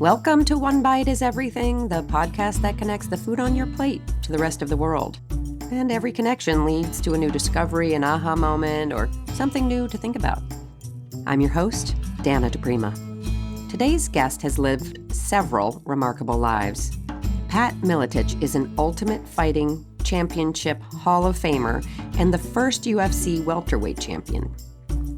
Welcome to One Bite is Everything, the podcast that connects the food on your plate to the rest of the world. And every connection leads to a new discovery, an aha moment, or something new to think about. I'm your host, Dana DePrima. Today's guest has lived several remarkable lives. Pat Miletich is an Ultimate Fighting Championship Hall of Famer and the first UFC Welterweight Champion.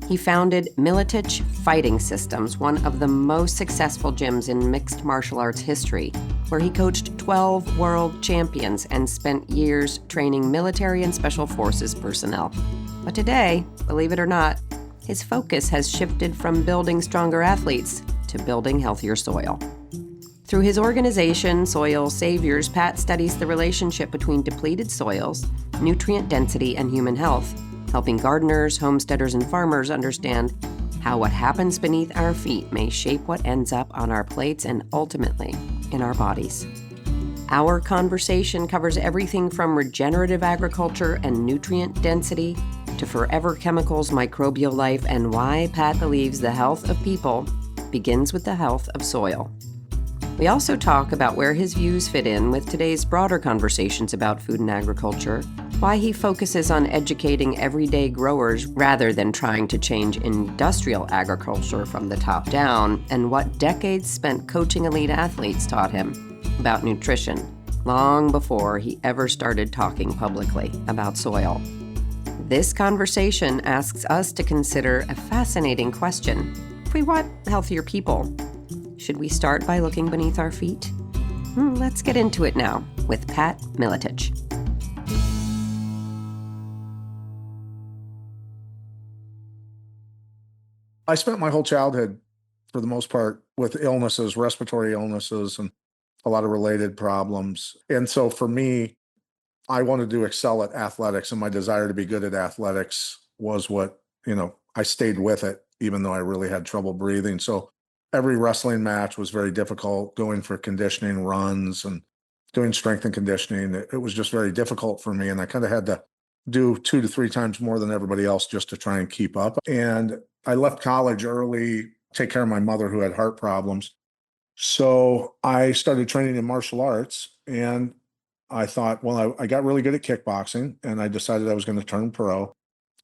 He founded Miletich Fighting Systems, one of the most successful gyms in mixed martial arts history, where he coached 12 world champions and spent years training military and special forces personnel. But today, believe it or not, his focus has shifted from building stronger athletes to building healthier soil. Through his organization, Soil Saviors, Pat studies the relationship between depleted soils, nutrient density, and human health, helping gardeners, homesteaders, and farmers understand how what happens beneath our feet may shape what ends up on our plates and ultimately in our bodies. Our conversation covers everything from regenerative agriculture and nutrient density to forever chemicals, microbial life, and why Pat believes the health of people begins with the health of soil. We also talk about where his views fit in with today's broader conversations about food and agriculture, why he focuses on educating everyday growers rather than trying to change industrial agriculture from the top down, and what decades spent coaching elite athletes taught him about nutrition, long before he ever started talking publicly about soil. This conversation asks us to consider a fascinating question. If we want healthier people, should we start by looking beneath our feet? Let's get into it now with Pat Miletich. I spent my whole childhood, for the most part, with illnesses, respiratory illnesses, and a lot of related problems. And so for me, I wanted to excel at athletics, and my desire to be good at athletics was what, I stayed with it, even though I really had trouble breathing. So every wrestling match was very difficult, going for conditioning runs and doing strength and conditioning. It was just very difficult for me. And I kind of had to do 2 to 3 times more than everybody else just to try and keep up. And I left college early, take care of my mother who had heart problems. So I started training in martial arts, and I thought, well, I got really good at kickboxing, and I decided I was going to turn pro.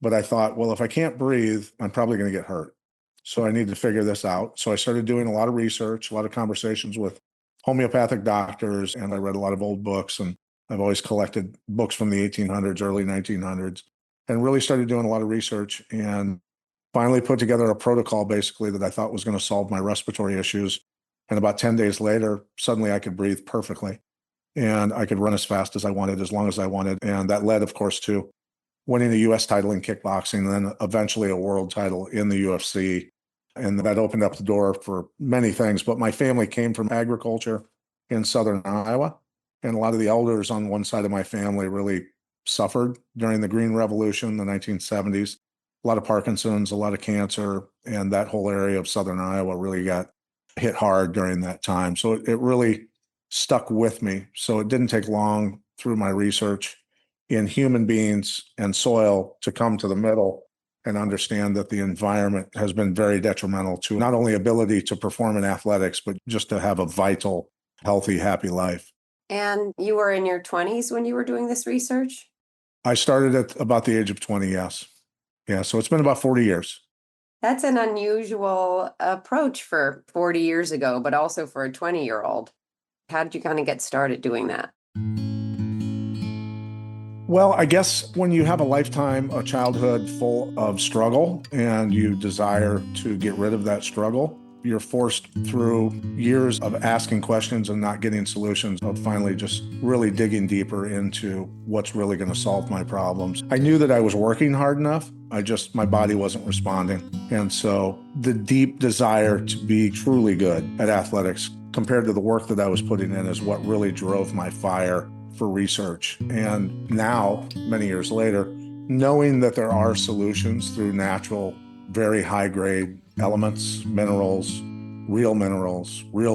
But I thought, well, if I can't breathe, I'm probably going to get hurt. So I needed to figure this out. So I started doing a lot of research, a lot of conversations with homeopathic doctors, and I read a lot of old books. And I've always collected books from the 1800s, early 1900s, and really started doing a lot of research and finally put together a protocol basically that I thought was going to solve my respiratory issues. And about 10 days later, suddenly I could breathe perfectly and I could run as fast as I wanted, as long as I wanted. And that led, of course, to winning a US title in kickboxing and then eventually a world title in the UFC. And that opened up the door for many things. But my family came from agriculture in southern Iowa. And a lot of the elders on one side of my family really suffered during the Green Revolution, the 1970s. A lot of Parkinson's, a lot of cancer, and that whole area of southern Iowa really got hit hard during that time. So it really stuck with me. So it didn't take long through my research in human beings and soil to come to the middle and understand that the environment has been very detrimental to not only ability to perform in athletics, but just to have a vital, healthy, happy life. And you were in your 20s when you were doing this research? I started at about the age of 20, yes. Yeah, so it's been about 40 years. That's an unusual approach for 40 years ago, but also for a 20-year-old. How did you kind of get started doing that? Well, I guess when you have a lifetime, a childhood full of struggle, and you desire to get rid of that struggle, you're forced through years of asking questions and not getting solutions, of finally just really digging deeper into what's really going to solve my problems. I knew that I was working hard enough. My body wasn't responding. And so the deep desire to be truly good at athletics compared to the work that I was putting in is what really drove my fire for research. And now, many years later, knowing that there are solutions through natural, very high-grade elements, minerals, real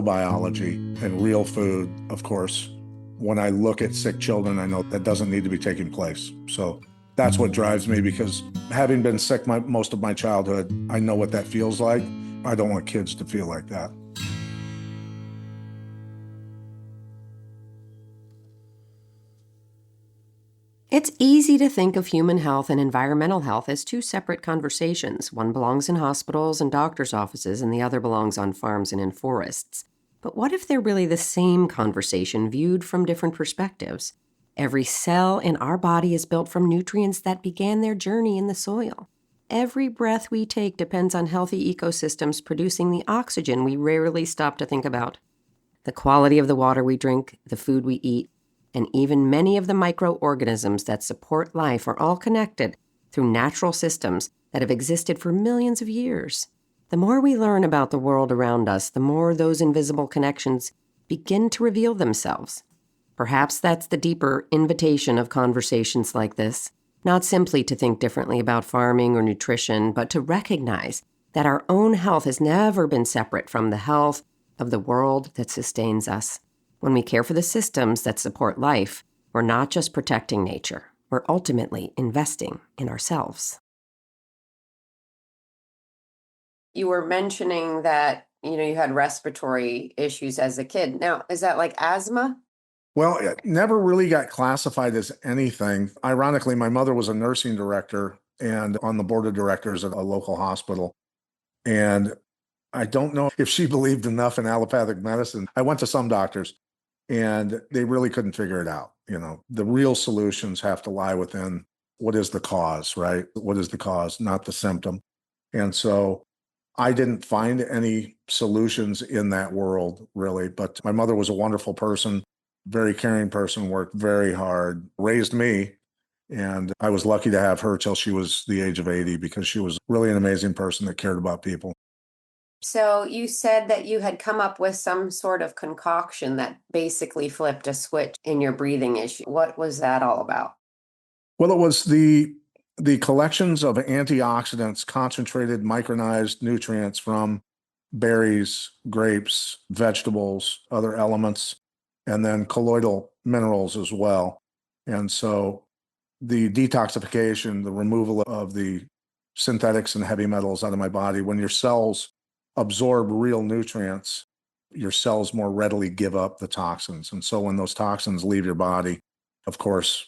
biology, and real food, of course. When I look at sick children, I know that doesn't need to be taking place. So that's what drives me, because having been sick most of my childhood, I know what that feels like. I don't want kids to feel like that. It's easy to think of human health and environmental health as two separate conversations. One belongs in hospitals and doctors' offices, and the other belongs on farms and in forests. But what if they're really the same conversation viewed from different perspectives? Every cell in our body is built from nutrients that began their journey in the soil. Every breath we take depends on healthy ecosystems producing the oxygen we rarely stop to think about. The quality of the water we drink, the food we eat, and even many of the microorganisms that support life are all connected through natural systems that have existed for millions of years. The more we learn about the world around us, the more those invisible connections begin to reveal themselves. Perhaps that's the deeper invitation of conversations like this, not simply to think differently about farming or nutrition, but to recognize that our own health has never been separate from the health of the world that sustains us. When we care for the systems that support life, we're not just protecting nature, we're ultimately investing in ourselves. You were mentioning that, you had respiratory issues as a kid. Now, is that like asthma? Well, it never really got classified as anything. Ironically, my mother was a nursing director and on the board of directors at a local hospital. And I don't know if she believed enough in allopathic medicine. I went to some doctors and they really couldn't figure it out. The real solutions have to lie within what is the cause, right? What is the cause, not the symptom. And so I didn't find any solutions in that world, really. But my mother was a wonderful person, very caring person, worked very hard, raised me. And I was lucky to have her till she was the age of 80 because she was really an amazing person that cared about people. So you said that you had come up with some sort of concoction that basically flipped a switch in your breathing issue. What was that all about? Well, it was the collections of antioxidants, concentrated micronized nutrients from berries, grapes, vegetables, other elements, and then colloidal minerals as well. And so the detoxification, the removal of the synthetics and heavy metals out of my body, when your cells absorb real nutrients, your cells more readily give up the toxins. And so when those toxins leave your body, of course,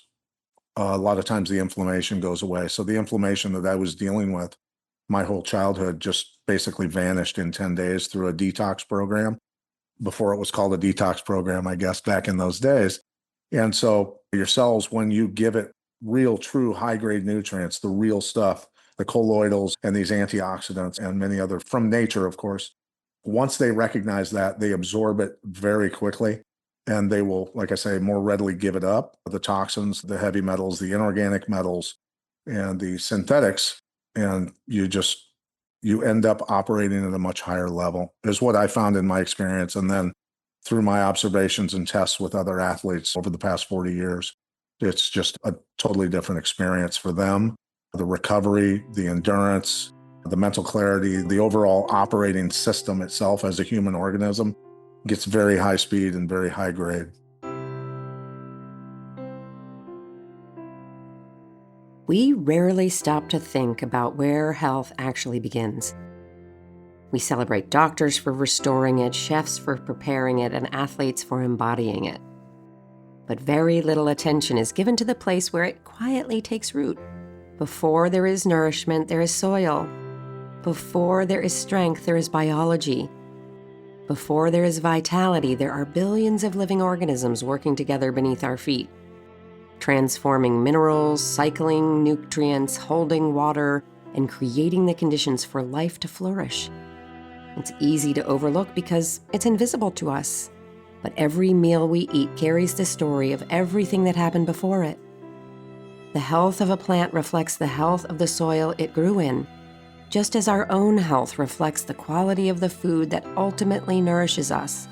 a lot of times the inflammation goes away. So the inflammation that I was dealing with my whole childhood just basically vanished in 10 days through a detox program. Before it was called a detox program, I guess, back in those days. And so your cells, when you give it real, true high grade nutrients, the real stuff, the colloidals and these antioxidants and many other from nature, of course, once they recognize that, they absorb it very quickly and they will, like I say, more readily give it up. The toxins, the heavy metals, the inorganic metals, and the synthetics, and you end up operating at a much higher level, is what I found in my experience. And then through my observations and tests with other athletes over the past 40 years, it's just a totally different experience for them. The recovery, the endurance, the mental clarity, the overall operating system itself as a human organism gets very high speed and very high grade. We rarely stop to think about where health actually begins. We celebrate doctors for restoring it, chefs for preparing it, and athletes for embodying it. But very little attention is given to the place where it quietly takes root. Before there is nourishment, there is soil. Before there is strength, there is biology. Before there is vitality, there are billions of living organisms working together beneath our feet, transforming minerals, cycling nutrients, holding water, and creating the conditions for life to flourish. It's easy to overlook because it's invisible to us, but every meal we eat carries the story of everything that happened before it. The health of a plant reflects the health of the soil it grew in, just as our own health reflects the quality of the food that ultimately nourishes us.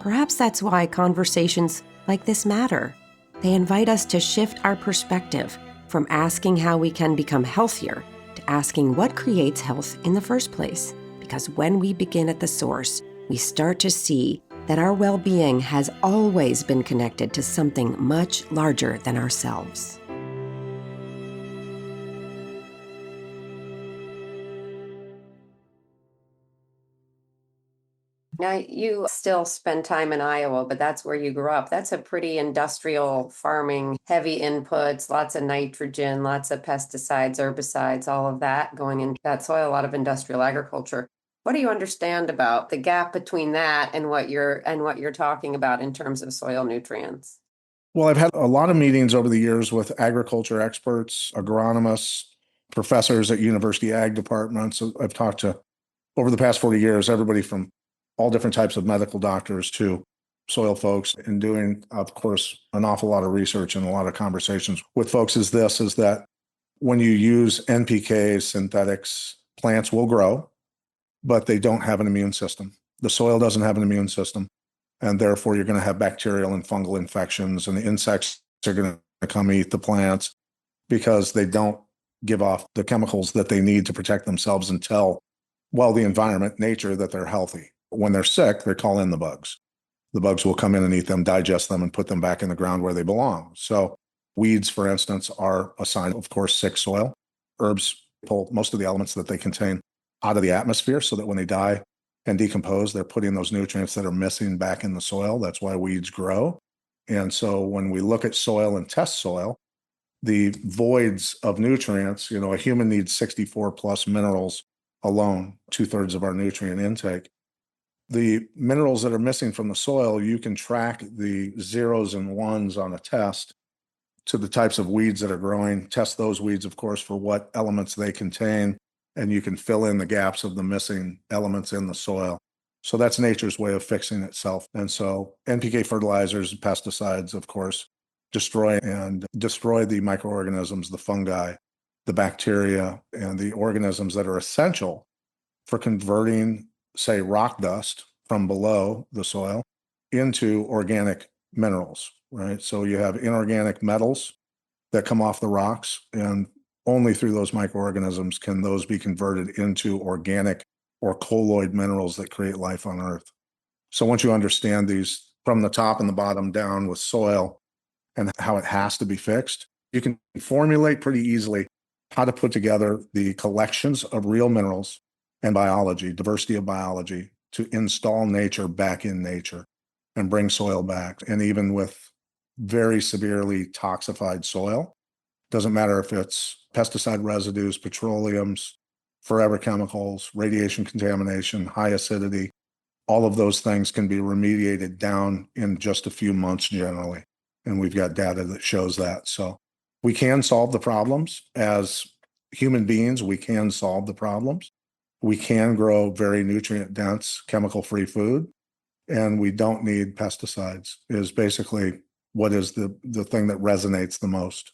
Perhaps that's why conversations like this matter. They invite us to shift our perspective from asking how we can become healthier to asking what creates health in the first place. Because when we begin at the source, we start to see that our well-being has always been connected to something much larger than ourselves. Now, you still spend time in Iowa, but that's where you grew up. That's a pretty industrial farming, heavy inputs, lots of nitrogen, lots of pesticides, herbicides, all of that going into that soil, a lot of industrial agriculture. What do you understand about the gap between that and what you're talking about in terms of soil nutrients? Well, I've had a lot of meetings over the years with agriculture experts, agronomists, professors at university ag departments. I've talked to, over the past 40 years, everybody from all different types of medical doctors to soil folks, and doing, of course, an awful lot of research and a lot of conversations with folks is that when you use NPK synthetics, plants will grow, but they don't have an immune system. The soil doesn't have an immune system. And therefore, you're going to have bacterial and fungal infections, and the insects are going to come eat the plants because they don't give off the chemicals that they need to protect themselves and tell, well, the environment, nature, that they're healthy. When they're sick, they call in the bugs. The bugs will come in and eat them, digest them, and put them back in the ground where they belong. So weeds, for instance, are a sign, of course, sick soil. Herbs pull most of the elements that they contain out of the atmosphere so that when they die and decompose, they're putting those nutrients that are missing back in the soil. That's why weeds grow. And so when we look at soil and test soil, the voids of nutrients, a human needs 64 plus minerals alone, 2/3 of our nutrient intake. The minerals that are missing from the soil, you can track the zeros and ones on a test to the types of weeds that are growing, test those weeds, of course, for what elements they contain, and you can fill in the gaps of the missing elements in the soil. So that's nature's way of fixing itself. And so NPK fertilizers, pesticides, of course, destroy the microorganisms, the fungi, the bacteria, and the organisms that are essential for converting, say, rock dust from below the soil into organic minerals, right? So you have inorganic metals that come off the rocks, and only through those microorganisms can those be converted into organic or colloid minerals that create life on Earth. So once you understand these from the top and the bottom down with soil and how it has to be fixed, you can formulate pretty easily how to put together the collections of real minerals and biology, diversity of biology, to install nature back in nature and bring soil back. And even with very severely toxified soil, doesn't matter if it's pesticide residues, petroleums, forever chemicals, radiation contamination, high acidity, all of those things can be remediated down in just a few months generally. And we've got data that shows that. So we can solve the problems as human beings. We can solve the problems. We can grow very nutrient dense, chemical free food, and we don't need pesticides, is basically what is the thing that resonates the most.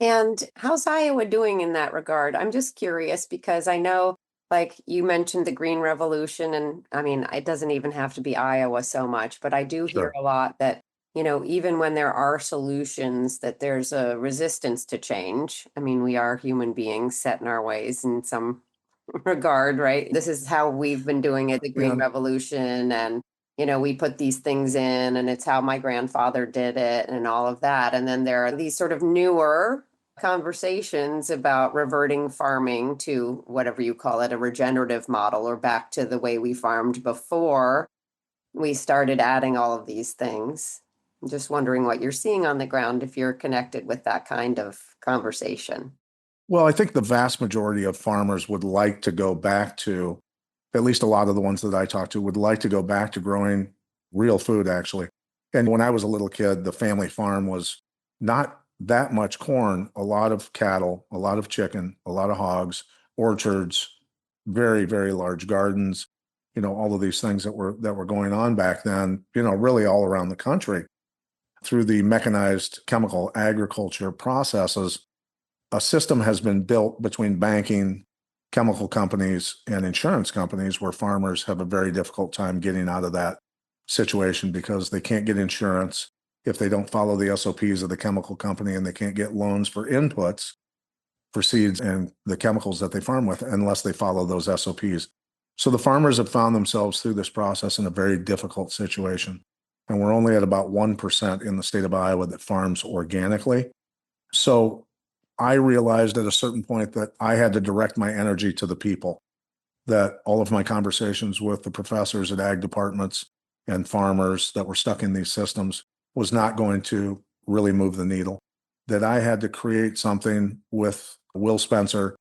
And how's Iowa doing in that regard? I'm just curious because I know, like you mentioned, the Green Revolution, and I mean, it doesn't even have to be Iowa so much, but I do hear Sure. a lot that, even when there are solutions, that there's a resistance to change. I mean, we are human beings set in our ways in some regard, right? This is how we've been doing it, the Green And Revolution, and we put these things in, and it's how my grandfather did it, and all of that. And then there are these sort of newer conversations about reverting farming to whatever you call it, a regenerative model, or back to the way we farmed before we started adding all of these things. I'm just wondering what you're seeing on the ground if you're connected with that kind of conversation. well, I think the vast majority of farmers would like to go back to, at least a lot of the ones that I talk to would like to go back to growing real food, actually. And when I was a little kid, the family farm was not that much corn, a lot of cattle, a lot of chicken, a lot of hogs, orchards, very, very large gardens, all of these things that were going on back then, really all around the country. Through the mechanized chemical agriculture processes, a system has been built between banking, chemical companies, and insurance companies where farmers have a very difficult time getting out of that situation because they can't get insurance if they don't follow the SOPs of the chemical company, and they can't get loans for inputs for seeds and the chemicals that they farm with unless they follow those SOPs. So the farmers have found themselves through this process in a very difficult situation. And we're only at about 1% in the state of Iowa that farms organically. So I realized at a certain point that I had to direct my energy to the people. that all of my conversations with the professors at ag departments and farmers that were stuck in these systems was not going to really move the needle. That I had to create something with Will Spencer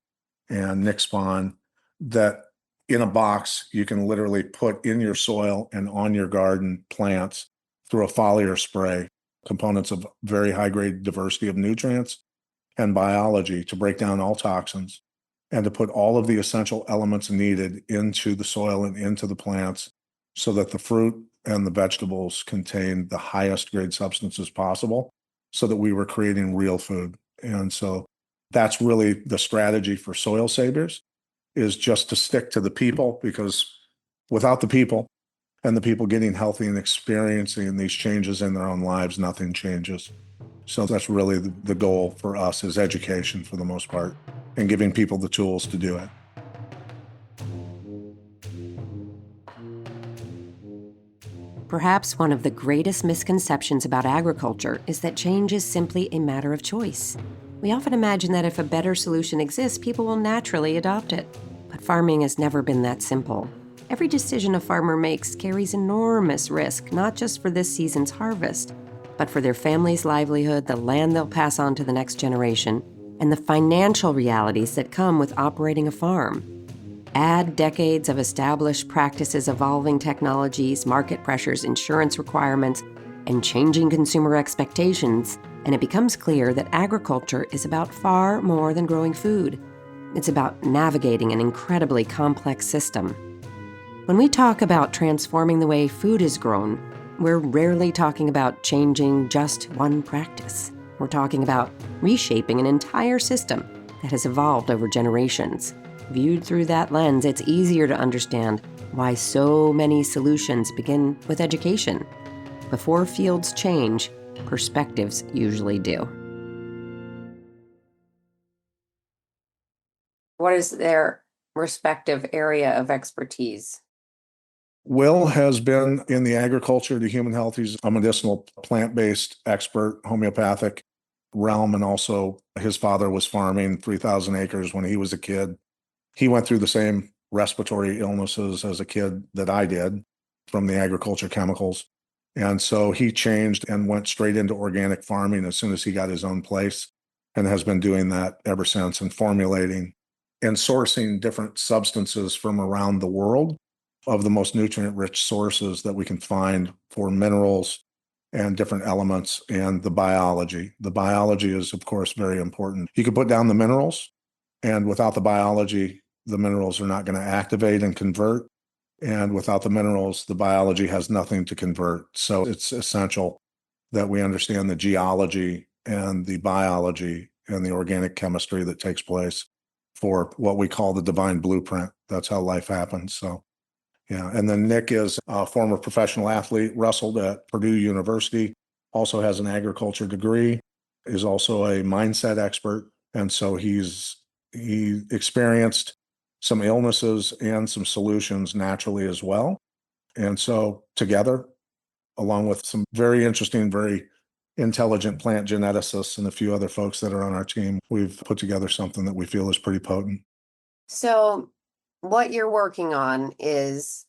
and Nick Spahn that in a box you can literally put in your soil and on your garden plants through a foliar spray, components of very high grade diversity of nutrients and biology to break down all toxins and to put all of the essential elements needed into the soil and into the plants so that the fruit and the vegetables contain the highest grade substances possible so that we were creating real food. And so that's really the strategy for Soil Saviors, is just to stick to the people, because without the people and the people getting healthy and experiencing these changes in their own lives, nothing changes. So that's really the goal for us, is education for the most part, and giving people the tools to do it. Perhaps one of the greatest misconceptions about agriculture is that change is simply a matter of choice. We often imagine that if a better solution exists, people will naturally adopt it. But farming has never been that simple. Every decision a farmer makes carries enormous risk, not just for this season's harvest, but for their family's livelihood, the land they'll pass on to the next generation, and the financial realities that come with operating a farm. Add decades of established practices, evolving technologies, market pressures, insurance requirements, and changing consumer expectations, and it becomes clear that agriculture is about far more than growing food. It's about navigating an incredibly complex system. When we talk about transforming the way food is grown, we're rarely talking about changing just one practice. We're talking about reshaping an entire system that has evolved over generations. Viewed through that lens, it's easier to understand why so many solutions begin with education. Before fields change, perspectives usually do. What is their respective area of expertise? Will has been in the agriculture to human health. He's a medicinal plant-based expert, homeopathic realm, and also his father was farming 3,000 acres when he was a kid. He went through the same respiratory illnesses as a kid that I did from the agriculture chemicals. And so he changed and went straight into organic farming as soon as he got his own place, and has been doing that ever since, and formulating and sourcing different substances from around the world of the most nutrient-rich sources that we can find for minerals and different elements, and the biology. The biology is, of course, very important. You can put down the minerals, and without the biology, the minerals are not going to activate and convert. And without the minerals, the biology has nothing to convert. So it's essential that we understand the geology and the biology and the organic chemistry that takes place for what we call the divine blueprint. That's how life happens. So, yeah. And then Nick is a former professional athlete, wrestled at Purdue University, also has an agriculture degree, is also a mindset expert. And so he experienced some illnesses and some solutions naturally as well. And so together, along with some very interesting, very intelligent plant geneticists and a few other folks that are on our team, we've put together something that we feel is pretty potent. So what you're working on is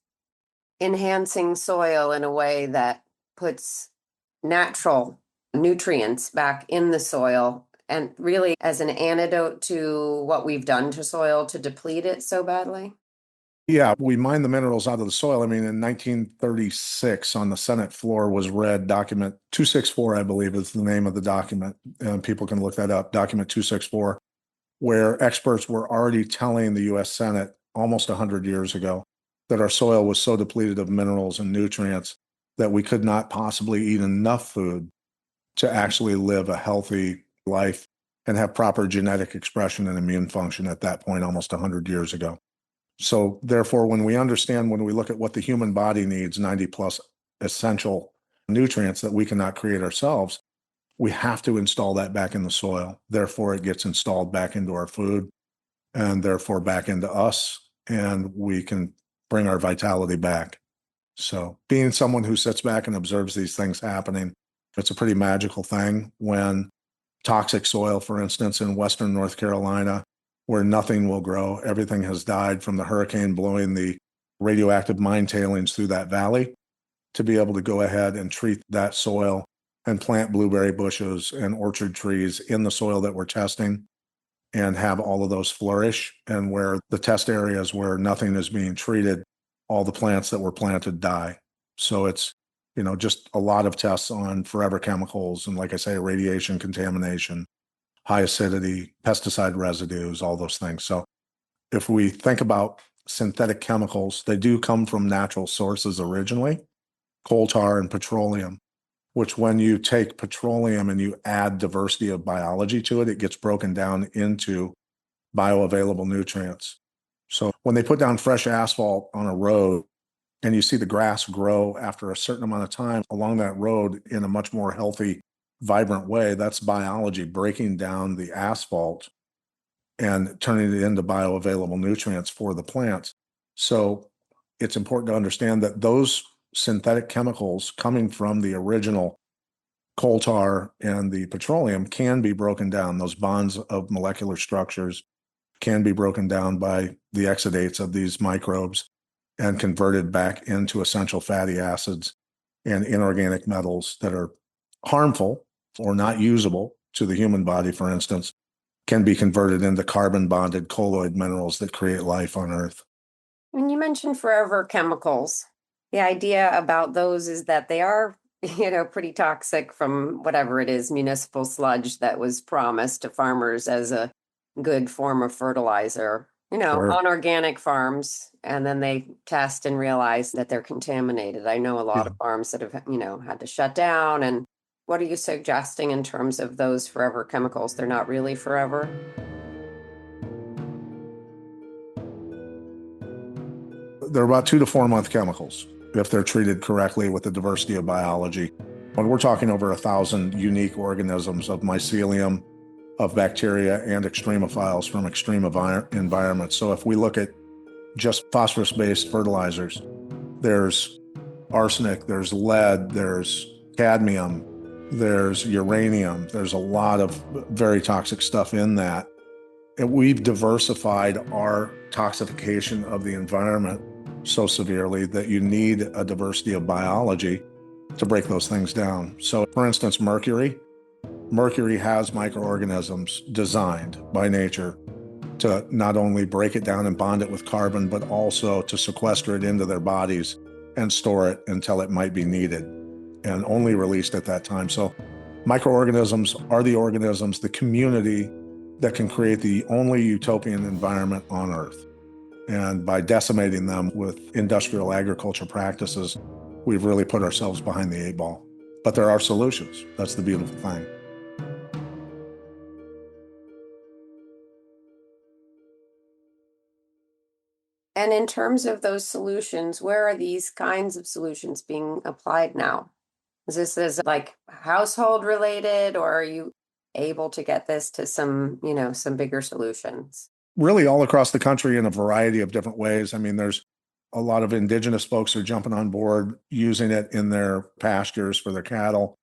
enhancing soil in a way that puts natural nutrients back in the soil, and really as an antidote to what we've done to soil to deplete it so badly? Yeah, we mine the minerals out of the soil. I mean, in 1936 on the Senate floor was read document 264, I believe is the name of the document. And people can look that up, document 264, where experts were already telling the US Senate almost 100 years ago that our soil was so depleted of minerals and nutrients that we could not possibly eat enough food to actually live a healthy life and have proper genetic expression and immune function at that point almost 100 years ago. So therefore, when we look at what the human body needs, 90 plus essential nutrients that we cannot create ourselves, we have to install that back in the soil. Therefore, it gets installed back into our food and therefore back into us, and we can bring our vitality back. So being someone who sits back and observes these things happening, it's a pretty magical thing when toxic soil, for instance, in Western North Carolina, where nothing will grow. Everything has died from the hurricane blowing the radioactive mine tailings through that valley, to be able to go ahead and treat that soil and plant blueberry bushes and orchard trees in the soil that we're testing and have all of those flourish. And where the test areas where nothing is being treated, all the plants that were planted die. So it's, just a lot of tests on forever chemicals. And like I say, radiation contamination, high acidity, pesticide residues, all those things. So if we think about synthetic chemicals, they do come from natural sources originally, coal tar and petroleum, which when you take petroleum and you add diversity of biology to it, it gets broken down into bioavailable nutrients. So when they put down fresh asphalt on a road and you see the grass grow after a certain amount of time along that road in a much more healthy, vibrant way, that's biology breaking down the asphalt and turning it into bioavailable nutrients for the plants. So it's important to understand that those synthetic chemicals coming from the original coal tar and the petroleum can be broken down. Those bonds of molecular structures can be broken down by the exudates of these microbes and converted back into essential fatty acids and inorganic metals that are harmful or not usable to the human body, for instance, can be converted into carbon bonded colloid minerals that create life on Earth. When you mentioned forever chemicals, the idea about those is that they are, pretty toxic from whatever it is, municipal sludge that was promised to farmers as a good form of fertilizer, Sure. on organic farms. And then they test and realize that they're contaminated. I know a lot Yeah. of farms that have, had to shut down. And what are you suggesting in terms of those forever chemicals? They're not really forever. They're about 2 to 4 month chemicals if they're treated correctly with the diversity of biology. When we're talking over 1,000 unique organisms of mycelium, of bacteria, and extremophiles from extreme environments. So if we look at just phosphorus-based fertilizers, there's arsenic, there's lead, there's cadmium, there's uranium, there's a lot of very toxic stuff in that. And we've diversified our toxification of the environment so severely that you need a diversity of biology to break those things down. So for instance, Mercury has microorganisms designed by nature to not only break it down and bond it with carbon, but also to sequester it into their bodies and store it until it might be needed and only released at that time. So microorganisms are the organisms, the community that can create the only utopian environment on Earth. And by decimating them with industrial agriculture practices, we've really put ourselves behind the 8 ball. But there are solutions. That's the beautiful thing. And in terms of those solutions, where are these kinds of solutions being applied now? Is this as like household related, or are you able to get this to some, some bigger solutions? Really all across the country in a variety of different ways. I mean, there's a lot of indigenous folks who are jumping on board, using it in their pastures for their cattle.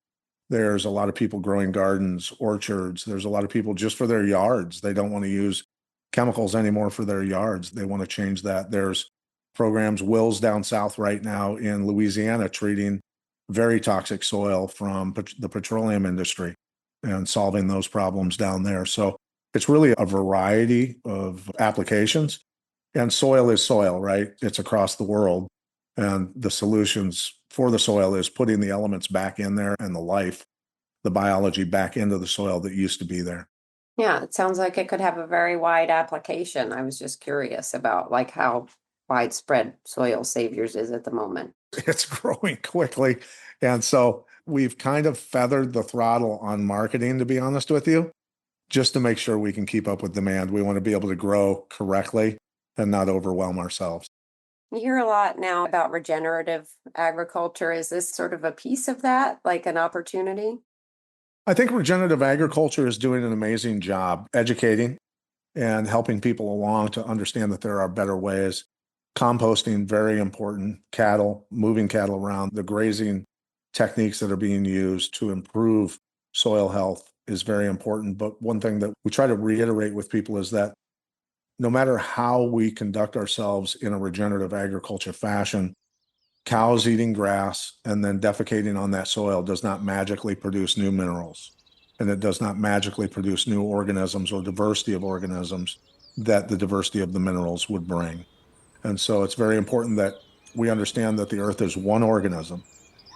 There's a lot of people growing gardens, orchards. There's a lot of people just for their yards. They don't want to use chemicals anymore for their yards. They want to change that. There's programs, Wills down south right now in Louisiana, treating very toxic soil from the petroleum industry and solving those problems down there. So it's really a variety of applications. And soil is soil, right? It's across the world. And the solutions for the soil is putting the elements back in there and the life, the biology back into the soil that used to be there. Yeah, it sounds like it could have a very wide application. I was just curious about like how widespread soil saviors is at the moment. It's growing quickly. And so we've kind of feathered the throttle on marketing, to be honest with you, just to make sure we can keep up with demand. We want to be able to grow correctly and not overwhelm ourselves. You hear a lot now about regenerative agriculture. Is this sort of a piece of that, like an opportunity? I think regenerative agriculture is doing an amazing job educating and helping people along to understand that there are better ways. Composting, very important. Cattle, moving cattle around, the grazing techniques that are being used to improve soil health is very important. But one thing that we try to reiterate with people is that no matter how we conduct ourselves in a regenerative agriculture fashion, cows eating grass and then defecating on that soil does not magically produce new minerals. And it does not magically produce new organisms or diversity of organisms that the diversity of the minerals would bring. And so it's very important that we understand that the earth is one organism,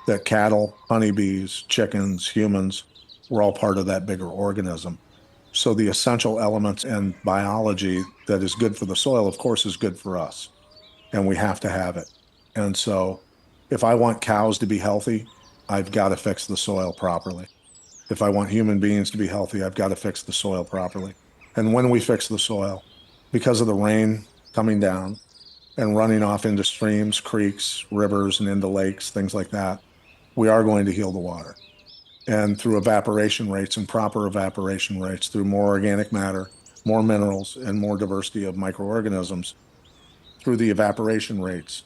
that cattle, honeybees, chickens, humans, we're all part of that bigger organism. So the essential elements and biology that is good for the soil, of course, is good for us. And we have to have it. And so if I want cows to be healthy, I've got to fix the soil properly. If I want human beings to be healthy, I've got to fix the soil properly. And when we fix the soil, because of the rain coming down and running off into streams, creeks, rivers, and into lakes, things like that, we are going to heal the water. And through evaporation rates and proper evaporation rates, through more organic matter, more minerals, and more diversity of microorganisms, through the evaporation rates,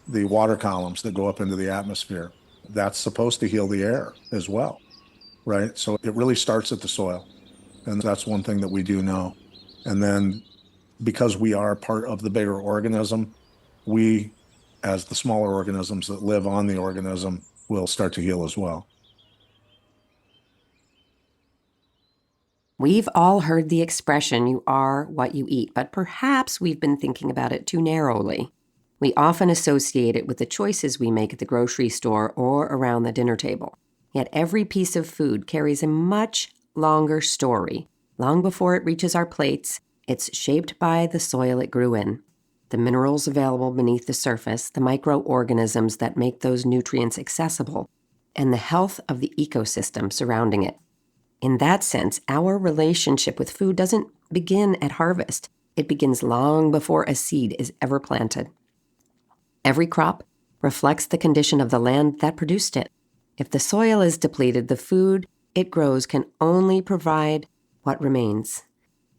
the water columns that go up into the atmosphere, that's supposed to heal the air as well, right? So it really starts at the soil. And that's one thing that we do know. And then because we are part of the bigger organism, we, as the smaller organisms that live on the organism, will start to heal as well. We've all heard the expression, you are what you eat, but perhaps we've been thinking about it too narrowly. We often associate it with the choices we make at the grocery store or around the dinner table. Yet every piece of food carries a much longer story. Long before it reaches our plates, it's shaped by the soil it grew in, the minerals available beneath the surface, the microorganisms that make those nutrients accessible, and the health of the ecosystem surrounding it. In that sense, our relationship with food doesn't begin at harvest. It begins long before a seed is ever planted. Every crop reflects the condition of the land that produced it. If the soil is depleted, the food it grows can only provide what remains.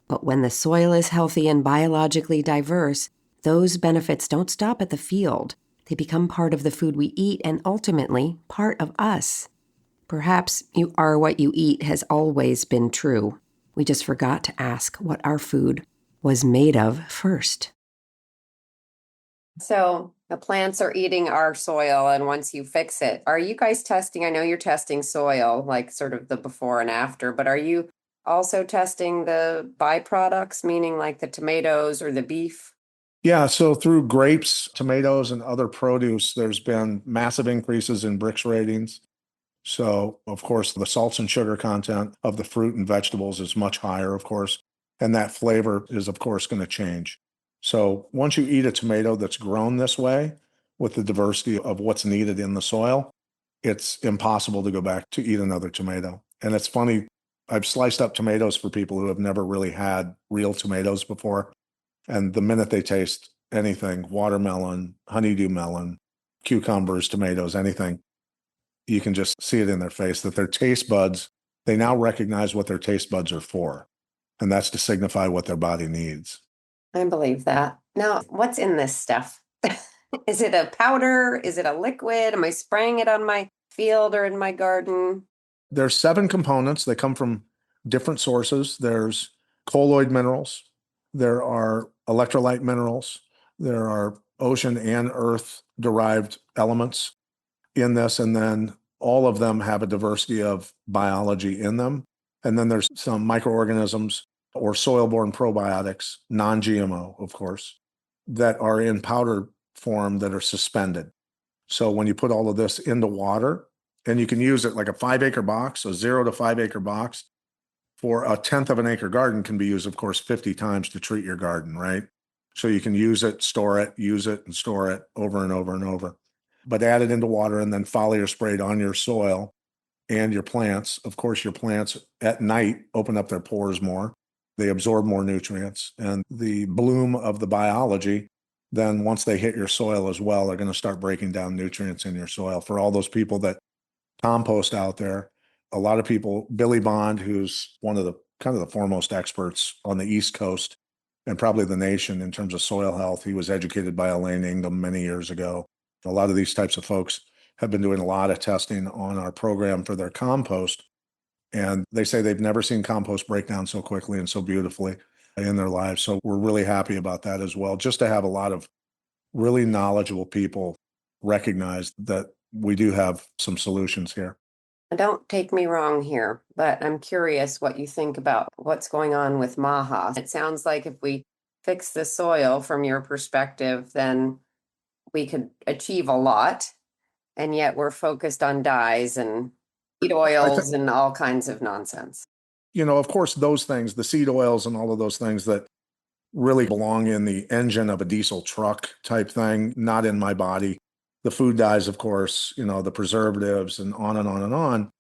But when the soil is healthy and biologically diverse, those benefits don't stop at the field. They become part of the food we eat and ultimately part of us. Perhaps you are what you eat has always been true. We just forgot to ask what our food was made of first. So the plants are eating our soil, and once you fix it, are you guys testing? I know you're testing soil, like sort of the before and after, but are you also testing the byproducts, meaning like the tomatoes or the beef? Yeah, so through grapes, tomatoes, and other produce, there's been massive increases in Brix ratings. So, of course, the salts and sugar content of the fruit and vegetables is much higher, of course, and that flavor is, of course, going to change. So, once you eat a tomato that's grown this way with the diversity of what's needed in the soil, it's impossible to go back to eat another tomato. And it's funny, I've sliced up tomatoes for people who have never really had real tomatoes before. And the minute they taste anything, watermelon, honeydew melon, cucumbers, tomatoes, anything, you can just see it in their face that their taste buds, they now recognize what their taste buds are for. And that's to signify what their body needs. I believe that. Now, what's in this stuff? Is it a powder? Is it a liquid? Am I spraying it on my field or in my garden? There's 7 components. They come from different sources. There's colloid minerals. There are electrolyte minerals. There are ocean and earth derived elements in this. And then all of them have a diversity of biology in them. And then there's some microorganisms or soil-borne probiotics, non-GMO, of course, that are in powder form that are suspended. So when you put all of this into water, and you can use it like a 5-acre box, a 0 to 5-acre box, for a tenth of an acre garden can be used, of course, 50 times to treat your garden, right? So you can use it, store it, use it, and store it over and over and over. But add it into water and then foliar sprayed on your soil and your plants. Of course, your plants at night open up their pores more. They absorb more nutrients. And the bloom of the biology, then once they hit your soil as well, are going to start breaking down nutrients in your soil. For all those people that compost out there, a lot of people, Billy Bond, who's one of the kind of the foremost experts on the East Coast and probably the nation in terms of soil health. He was educated by Elaine Ingham many years ago. A lot of these types of folks have been doing a lot of testing on our program for their compost. And they say they've never seen compost break down so quickly and so beautifully. in their lives. So we're really happy about that as well, just to have a lot of really knowledgeable people recognize that we do have some solutions here. Don't take me wrong here, but I'm curious what you think about what's going on with Maha. It sounds like if we fix the soil from your perspective, then we could achieve a lot. And yet we're focused on dyes and seed oils and all kinds of nonsense. Of course, those things, the seed oils and all of those things that really belong in the engine of a diesel truck type thing, not in my body. The food dyes, of course, the preservatives and on and on and on,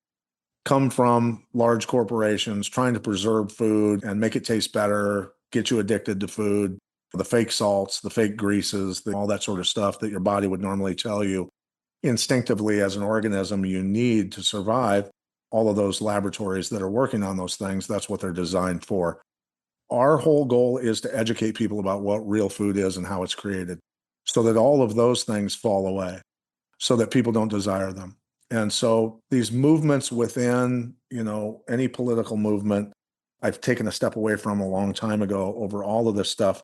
come from large corporations trying to preserve food and make it taste better, get you addicted to food, the fake salts, the fake greases, all that sort of stuff that your body would normally tell you instinctively as an organism you need to survive. All of those laboratories that are working on those things, that's what they're designed for. Our whole goal is to educate people about what real food is and how it's created so that all of those things fall away, so that people don't desire them. And so these movements within, any political movement, I've taken a step away from a long time ago over all of this stuff,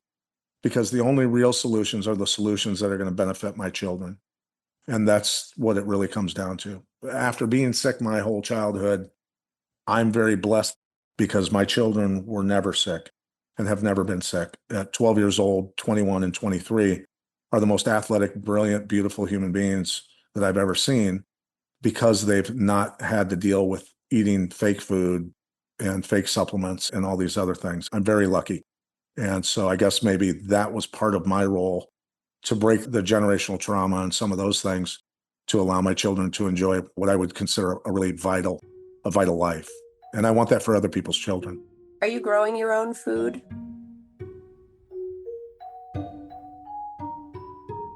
because the only real solutions are the solutions that are going to benefit my children. And that's what it really comes down to. After being sick my whole childhood, I'm very blessed because my children were never sick and have never been sick. At 12 years old, 21 and 23 are the most athletic, brilliant, beautiful human beings that I've ever seen, because they've not had to deal with eating fake food and fake supplements and all these other things. I'm very lucky. And so I guess maybe that was part of my role, to break the generational trauma and some of those things, to allow my children to enjoy what I would consider a vital life. And I want that for other people's children. Are you growing your own food?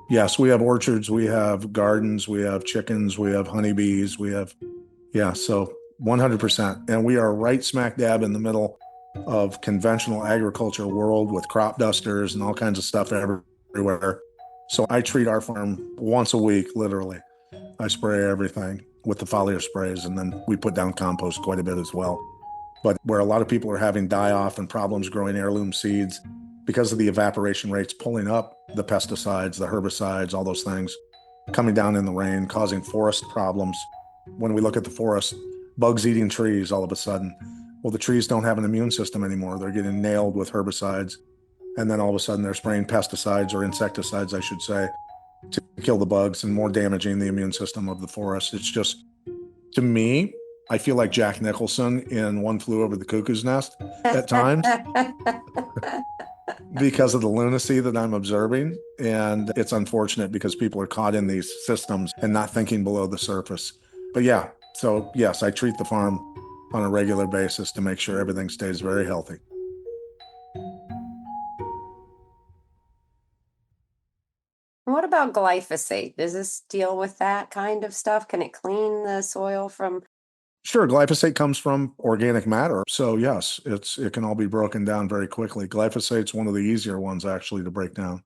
Yes, we have orchards, we have gardens, we have chickens, we have honeybees, so 100%. And we are right smack dab in the middle of conventional agriculture world with crop dusters and all kinds of stuff everywhere. So I treat our farm once a week, literally. I spray everything with the foliar sprays, and then we put down compost quite a bit as well. But where a lot of people are having die-off and problems growing heirloom seeds because of the evaporation rates pulling up the pesticides, the herbicides, all those things coming down in the rain, causing forest problems. When we look at the forest, bugs eating trees all of a sudden. Well, the trees don't have an immune system anymore. They're getting nailed with herbicides. And then all of a sudden they're spraying pesticides, or insecticides, I should say, to kill the bugs and more damaging the immune system of the forest. It's just, to me, I feel like Jack Nicholson in One Flew Over the Cuckoo's Nest at times because of the lunacy that I'm observing. And it's unfortunate because people are caught in these systems and not thinking below the surface. But yeah, so yes, I treat the farm on a regular basis to make sure everything stays very healthy. What about glyphosate? Does this deal with that kind of stuff? Can it clean the soil from? Sure, glyphosate comes from organic matter. So yes, it can all be broken down very quickly. Glyphosate's one of the easier ones actually to break down.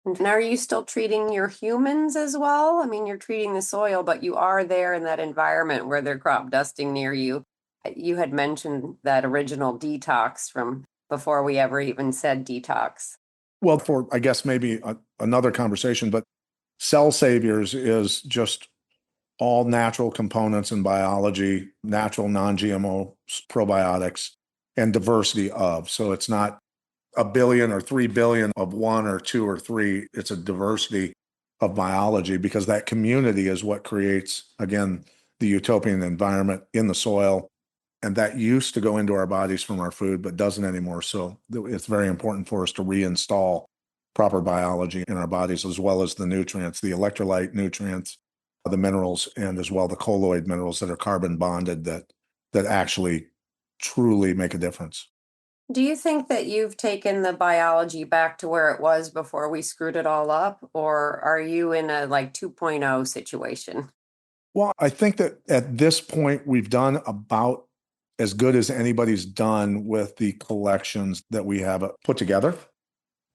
And are you still treating your humans as well? I mean, you're treating the soil, but you are there in that environment where they're crop dusting near you. You had mentioned that original detox from before we ever even said detox. Well, for I guess maybe another conversation, but cell saviors is just all natural components in biology, natural non-GMO probiotics, and diversity of. So it's not a billion or 3 billion of one or two or three. It's a diversity of biology, because that community is what creates, again, the utopian environment in the soil. And that used to go into our bodies from our food, but doesn't anymore. So it's very important for us to reinstall proper biology in our bodies, as well as the nutrients, the electrolyte nutrients, the minerals, and as well the colloid minerals that are carbon bonded that actually truly make a difference. Do you think that you've taken the biology back to where it was before we screwed it all up? Or are you in a like 2.0 situation? Well, I think that at this point, we've done about as good as anybody's done with the collections that we have put together,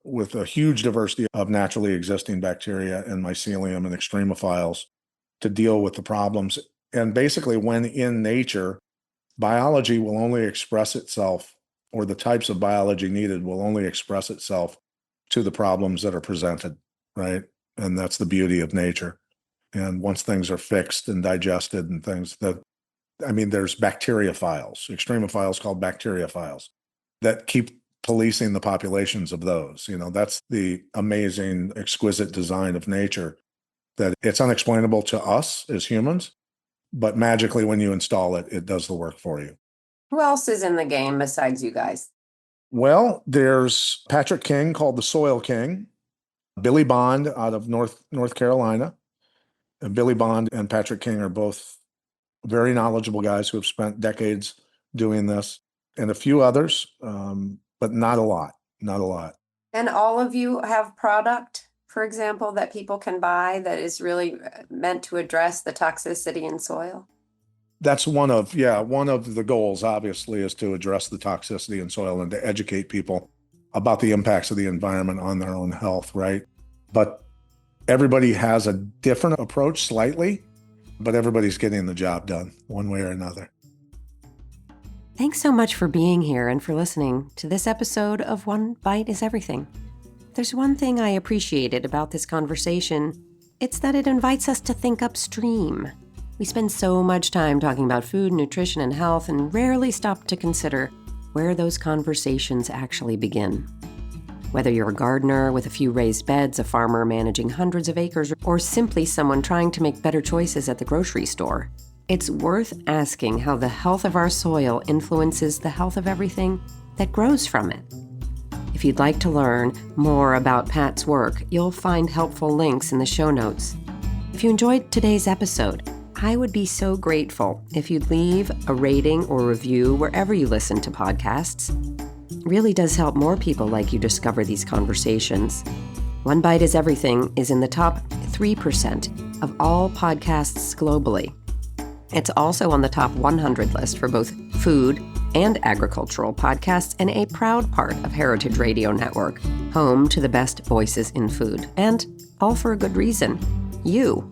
with a huge diversity of naturally existing bacteria and mycelium and extremophiles to deal with the problems. And basically, when in nature, biology will only express itself or the types of biology needed will only express itself to the problems that are presented, right? And that's the beauty of nature. And once things are fixed and digested and things there's bacteriophiles, extremophiles called bacteriophiles that keep policing the populations of those. That's the amazing, exquisite design of nature, that it's unexplainable to us as humans, but magically when you install it, it does the work for you. Who else is in the game besides you guys? Well, there's Patrick King, called the Soil King, Billy Bond out of North Carolina. And Billy Bond and Patrick King are both very knowledgeable guys who have spent decades doing this, and a few others, but not a lot. And all of you have product, for example, that people can buy that is really meant to address the toxicity in soil? That's one of the goals, obviously, is to address the toxicity in soil and to educate people about the impacts of the environment on their own health, right? But everybody has a different approach slightly, but everybody's getting the job done one way or another. Thanks so much for being here and for listening to this episode of One Bite is Everything. There's one thing I appreciated about this conversation. It's that it invites us to think upstream. We spend so much time talking about food, nutrition, and health and rarely stop to consider where those conversations actually begin. Whether you're a gardener with a few raised beds, a farmer managing hundreds of acres, or simply someone trying to make better choices at the grocery store, it's worth asking how the health of our soil influences the health of everything that grows from it. If you'd like to learn more about Pat's work, you'll find helpful links in the show notes. If you enjoyed today's episode, I would be so grateful if you'd leave a rating or review wherever you listen to podcasts. It really does help more people like you discover these conversations. One Bite is Everything is in the top 3% of all podcasts globally. It's also on the top 100 list for both food and agricultural podcasts, and a proud part of Heritage Radio Network, home to the best voices in food. And all for a good reason, you.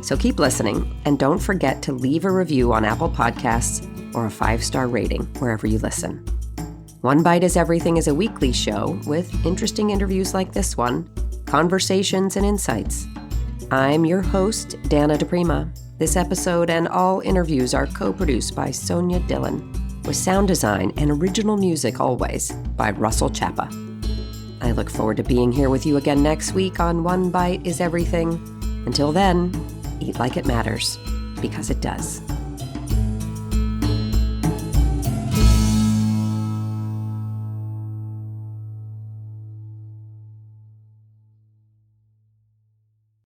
So keep listening, and don't forget to leave a review on Apple Podcasts or a 5-star rating wherever you listen. One Bite is Everything is a weekly show with interesting interviews like this one, conversations and insights. I'm your host, Dana DePrima. This episode and all interviews are co-produced by Sonia Dillon, with sound design and original music always by Russell Chappa. I look forward to being here with you again next week on One Bite is Everything. Until then, eat like it matters, because it does.